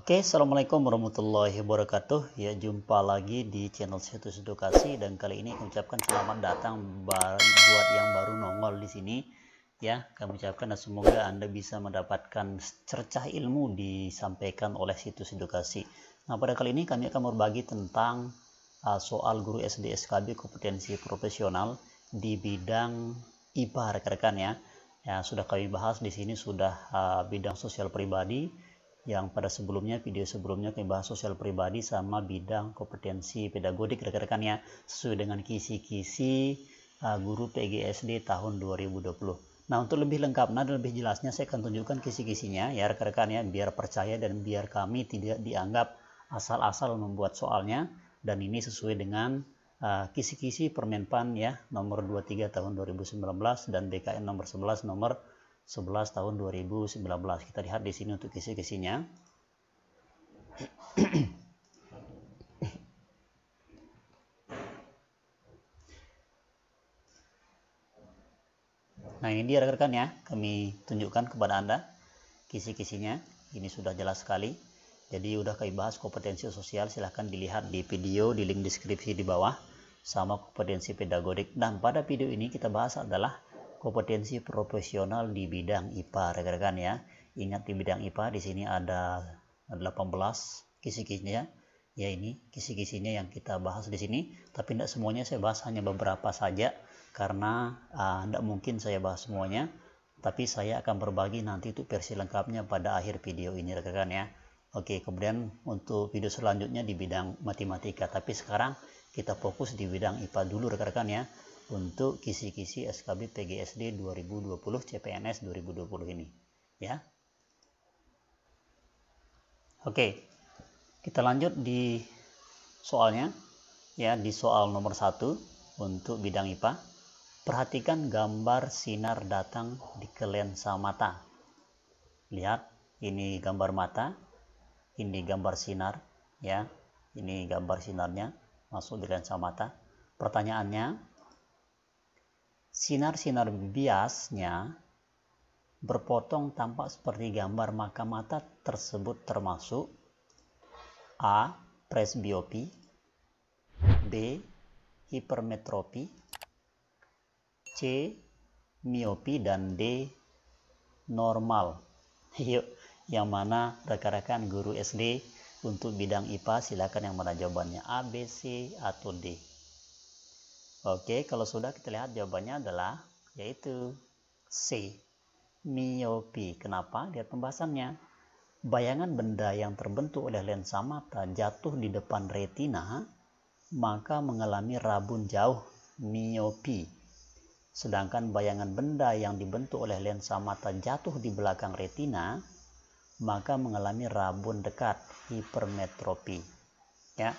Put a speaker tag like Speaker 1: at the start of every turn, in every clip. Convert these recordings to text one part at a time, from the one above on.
Speaker 1: Oke, Assalamualaikum warahmatullahi wabarakatuh. Ya, jumpa lagi di channel Situs Edukasi, dan kali ini kami ucapkan selamat datang buat yang baru nongol di sini. Ya, kami ucapkan dan semoga Anda bisa mendapatkan cercah ilmu disampaikan oleh Situs Edukasi. Nah, pada kali ini kami akan berbagi tentang soal guru SD SKB kompetensi profesional di bidang IPA, rekan-rekan ya. Ya, sudah kami bahas di sini sudah bidang sosial pribadi, yang pada sebelumnya, video sebelumnya kami bahas sosial pribadi sama bidang kompetensi pedagodik, rekan-rekan ya, sesuai dengan kisi-kisi guru PGSD tahun 2020. Nah, untuk lebih lengkap dan lebih jelasnya saya akan tunjukkan kisi-kisinya ya rekan-rekan ya, biar percaya dan biar kami tidak dianggap asal-asal membuat soalnya, dan ini sesuai dengan kisi-kisi Permenpan ya nomor 23 tahun 2019 dan BKN nomor 11 tahun 2019. Kita lihat di sini untuk kisi-kisinya. Nah, ini dia rekan-rekan ya, kami tunjukkan kepada Anda kisi-kisinya. Ini sudah jelas sekali. Jadi udah kami bahas kompetensi sosial, silahkan dilihat di video di link deskripsi di bawah, sama kompetensi pedagodik. Dan pada video ini kita bahas adalah kompetensi profesional di bidang IPA, rekan-rekan ya. Ingat, di bidang IPA di sini ada 18 kisi-kisinya. Ya, ini kisi-kisinya yang kita bahas di sini, tapi tidak semuanya saya bahas, hanya beberapa saja karena tidak mungkin saya bahas semuanya. Tapi saya akan berbagi nanti itu versi lengkapnya pada akhir video ini, rekan-rekan ya. Oke, kemudian untuk video selanjutnya di bidang matematika, tapi sekarang kita fokus di bidang IPA dulu, rekan-rekan ya, untuk kisi-kisi SKB PGSD 2020 CPNS 2020 ini ya. Oke, kita lanjut di soalnya ya. Di soal nomor 1 untuk bidang IPA, perhatikan gambar sinar datang di ke lensa mata. Lihat, ini gambar mata, ini gambar sinar ya, ini gambar sinarnya masuk di lensa mata. Pertanyaannya, sinar-sinar biasnya berpotong tampak seperti gambar, maka mata tersebut termasuk A. Presbiopi, B. Hipermetropi, C. Miopi, dan D. Normal. Yuk, yang mana rekan-rekan guru SD untuk bidang IPA? Silakan yang mana jawabannya, A, B, C, atau D. Oke, kalau sudah, kita lihat jawabannya adalah yaitu C, miopi. Kenapa? Lihat pembahasannya. Bayangan benda yang terbentuk oleh lensa mata jatuh di depan retina, maka mengalami rabun jauh, miopi. Sedangkan bayangan benda yang dibentuk oleh lensa mata jatuh di belakang retina, maka mengalami rabun dekat, hipermetropi. Ya,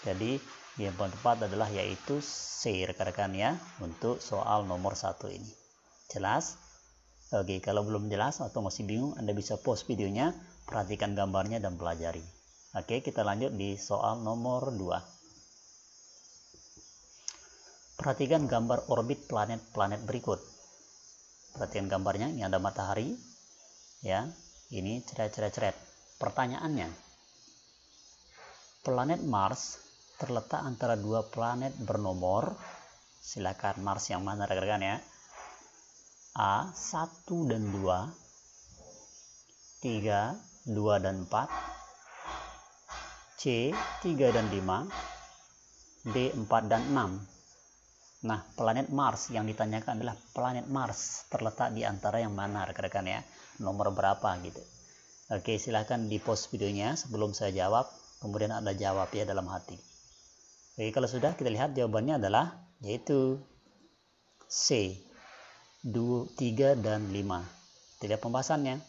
Speaker 1: jadi yang paling tepat adalah yaitu C, rekan-rekan ya, untuk soal nomor 1 ini. Jelas? Oke, kalau belum jelas atau masih bingung, Anda bisa pause videonya, perhatikan gambarnya dan pelajari. Oke, kita lanjut di soal nomor 2. Perhatikan gambar orbit planet-planet berikut. Perhatikan gambarnya, ini ada matahari ya, ini ceret-ceret-ceret. Pertanyaannya, planet Mars terletak antara dua planet bernomor, silakan Mars yang mana rekan-rekan ya, A 1 dan 2, 3, 2 dan 4, C 3 dan 5, D 4 dan 6. Nah, planet Mars yang ditanyakan adalah planet Mars terletak di antara yang mana rekan-rekan ya, nomor berapa gitu. Oke, silahkan di pause videonya sebelum saya jawab, kemudian Anda jawab ya dalam hati. Oke, kalau sudah, kita lihat jawabannya adalah yaitu C, 2, 3, dan 5. Kita lihat pembahasannya.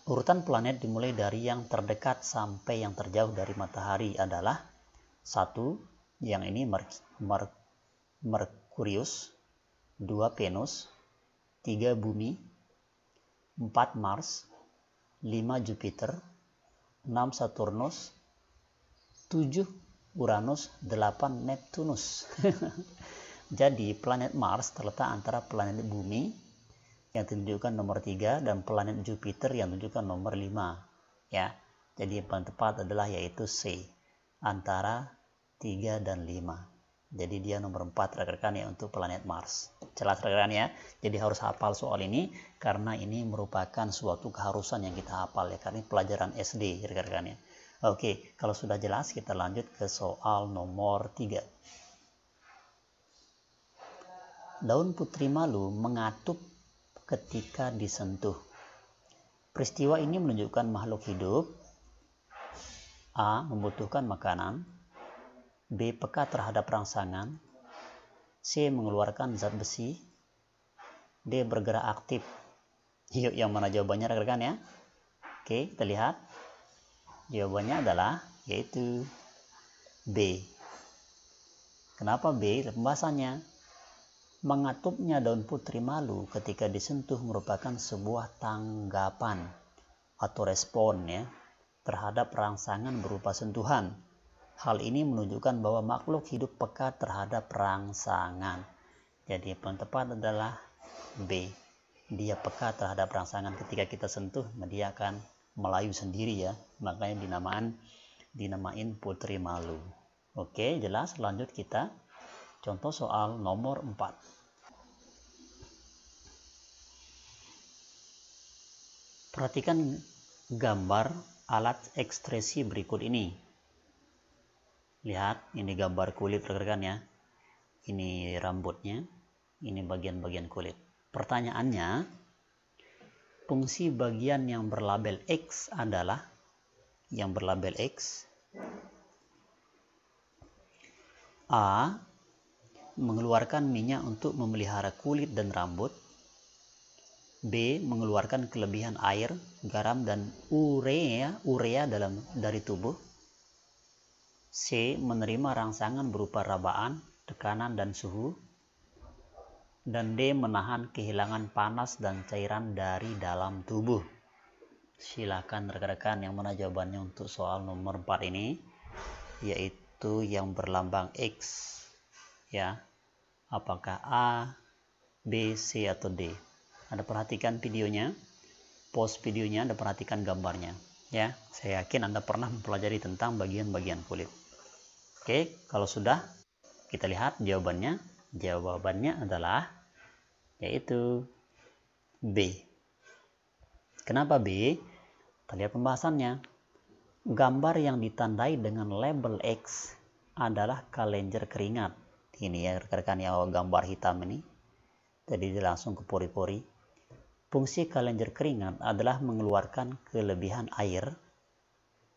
Speaker 1: Urutan planet dimulai dari yang terdekat sampai yang terjauh dari matahari adalah 1, yang ini Merkurius, 2 Venus, 3 Bumi, 4 Mars, 5 Jupiter, 6 Saturnus, 7 Uranus, 8 Neptunus. Jadi planet Mars terletak antara planet Bumi yang ditunjukkan nomor 3 dan planet Jupiter yang ditunjukkan nomor 5. ya. Jadi yang paling tepat adalah yaitu C, antara 3 dan 5. Jadi dia nomor 4 rekan-rekan ya untuk planet Mars. Jelas rekan-rekan ya. Jadi harus hafal soal ini karena ini merupakan suatu keharusan yang kita hafal ya, karena ini pelajaran SD rekan-rekan ya. Oke, kalau sudah jelas kita lanjut ke soal nomor 3. Daun putri malu mengatup ketika disentuh. Peristiwa ini menunjukkan makhluk hidup A. membutuhkan makanan, B. peka terhadap rangsangan, C. mengeluarkan zat besi, D. bergerak aktif. Yuk, yang mana jawabannya rekan-rekan ya? Oke, kita lihat. Jawabannya adalah yaitu B. Kenapa B? Pembahasannya. Mengatupnya daun putri malu ketika disentuh merupakan sebuah tanggapan atau respon ya terhadap rangsangan berupa sentuhan. Hal ini menunjukkan bahwa makhluk hidup peka terhadap rangsangan. Jadi yang paling tepat adalah B. Dia peka terhadap rangsangan, ketika kita sentuh dia akan melayu sendiri ya. Makanya dinamain putri malu. Oke, jelas. Lanjut kita contoh soal nomor 4. Perhatikan gambar alat ekspresi berikut ini. Lihat, ini gambar kulit rekan-rekan ya. Ini rambutnya, ini bagian-bagian kulit. Pertanyaannya, fungsi bagian yang berlabel X adalah A. mengeluarkan minyak untuk memelihara kulit dan rambut, B. mengeluarkan kelebihan air, garam, dan urea dari tubuh, C. menerima rangsangan berupa rabaan, tekanan, dan suhu, dan D. menahan kehilangan panas dan cairan dari dalam tubuh. Silakan rekan-rekan yang mana jawabannya untuk soal nomor 4 ini, yaitu yang berlambang X ya. Apakah A, B, C, atau D? Anda perhatikan videonya, pause videonya, Anda perhatikan gambarnya ya. Saya yakin Anda pernah mempelajari tentang bagian-bagian kulit. Oke, kalau sudah kita lihat jawabannya. Jawabannya adalah yaitu B. Kenapa B? Kita lihat pembahasannya. Gambar yang ditandai dengan label X adalah kelenjar keringat. Ini ya rekan-rekan yang gambar hitam ini. Jadi dia langsung ke pori-pori. Fungsi kelenjar keringat adalah mengeluarkan kelebihan air.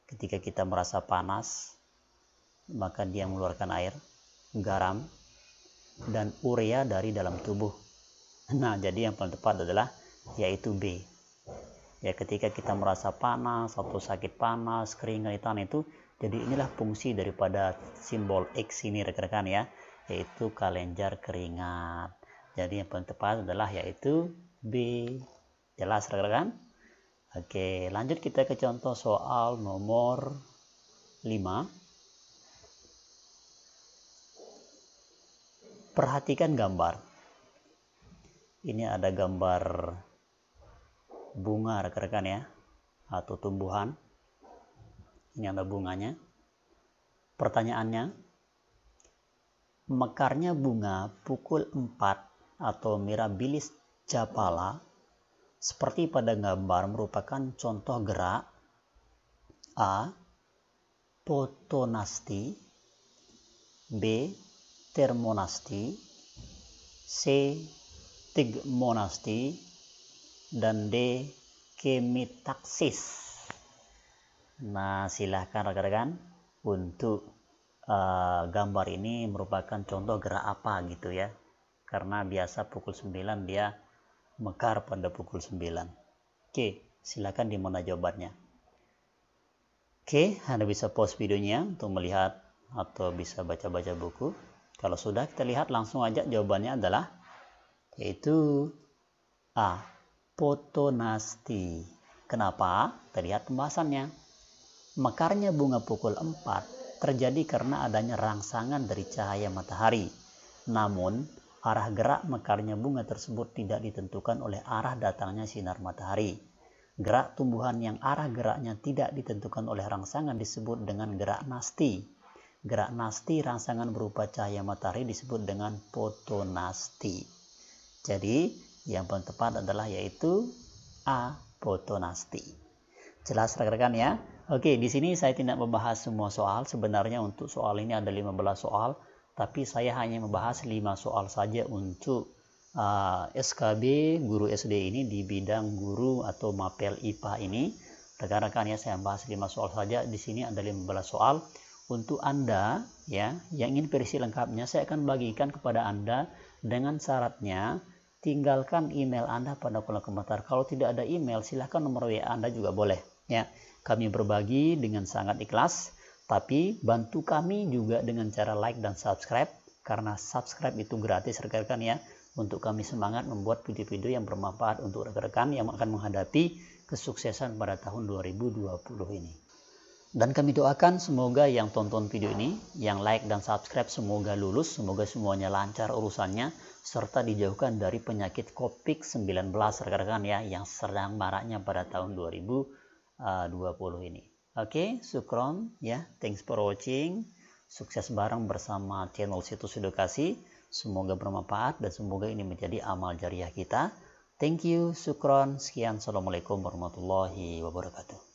Speaker 1: Ketika kita merasa panas, maka dia mengeluarkan air, garam, dan urea dari dalam tubuh. Nah, jadi yang paling tepat adalah yaitu B. Ya, ketika kita merasa panas atau sakit panas, keringatan itu, jadi inilah fungsi daripada simbol X ini rekan-rekan ya, yaitu kelenjar keringat. Jadi yang paling tepat adalah yaitu B. Jelas rekan-rekan? Oke, lanjut kita ke contoh soal nomor 5. Perhatikan gambar. Ini ada gambar bunga rekan-rekan ya, atau tumbuhan. Ini ada bunganya. Pertanyaannya, mekarnya bunga pukul 4 atau Mirabilis japala seperti pada gambar merupakan contoh gerak A. Fotonasti, B. termonasti, C. tigmonasti, dan D. kemitaksis. Nah, silahkan rekan-rekan untuk gambar ini merupakan contoh gerak apa gitu ya, karena biasa pukul 9 dia mekar pada pukul 9. Oke, silakan di mana jawabannya. Oke, Anda bisa pause videonya untuk melihat atau bisa baca-baca buku. Kalau sudah, kita lihat langsung aja jawabannya adalah yaitu A. Fotonasti. Kenapa? Kita lihat pembahasannya. Mekarnya bunga pukul 4 terjadi karena adanya rangsangan dari cahaya matahari. Namun, arah gerak mekarnya bunga tersebut tidak ditentukan oleh arah datangnya sinar matahari. Gerak tumbuhan yang arah geraknya tidak ditentukan oleh rangsangan disebut dengan gerak nasti. Gerak nasti rangsangan berupa cahaya matahari disebut dengan fotonasti. Jadi yang paling tepat adalah yaitu A, fotonasti. Jelas rekan-rekan ya? Oke, di sini saya tidak membahas semua soal. Sebenarnya untuk soal ini ada 15 soal, tapi saya hanya membahas 5 soal saja untuk SKB guru SD ini di bidang guru atau mapel IPA ini. Rekan-rekan ya, saya bahas 5 soal saja. Di sini ada 15 soal. Untuk Anda ya yang ingin versi lengkapnya, saya akan bagikan kepada Anda dengan syaratnya tinggalkan email Anda pada kolom komentar. Kalau tidak ada email, silahkan nomor WA Anda juga boleh ya. Kami berbagi dengan sangat ikhlas, tapi bantu kami juga dengan cara like dan subscribe, karena subscribe itu gratis rekan-rekan ya, untuk kami semangat membuat video-video yang bermanfaat untuk rekan-rekan yang akan menghadapi kesuksesan pada tahun 2020 ini. Dan kami doakan semoga yang tonton video ini, yang like dan subscribe, semoga lulus, semoga semuanya lancar urusannya, serta dijauhkan dari penyakit COVID-19 rekan-rekan ya, yang sedang maraknya pada tahun 2020 ini. Oke, syukron ya, thanks for watching. Sukses bareng bersama channel Situs Edukasi. Semoga bermanfaat dan semoga ini menjadi amal jariah kita. Thank you, syukron, sekian, assalamualaikum warahmatullahi wabarakatuh.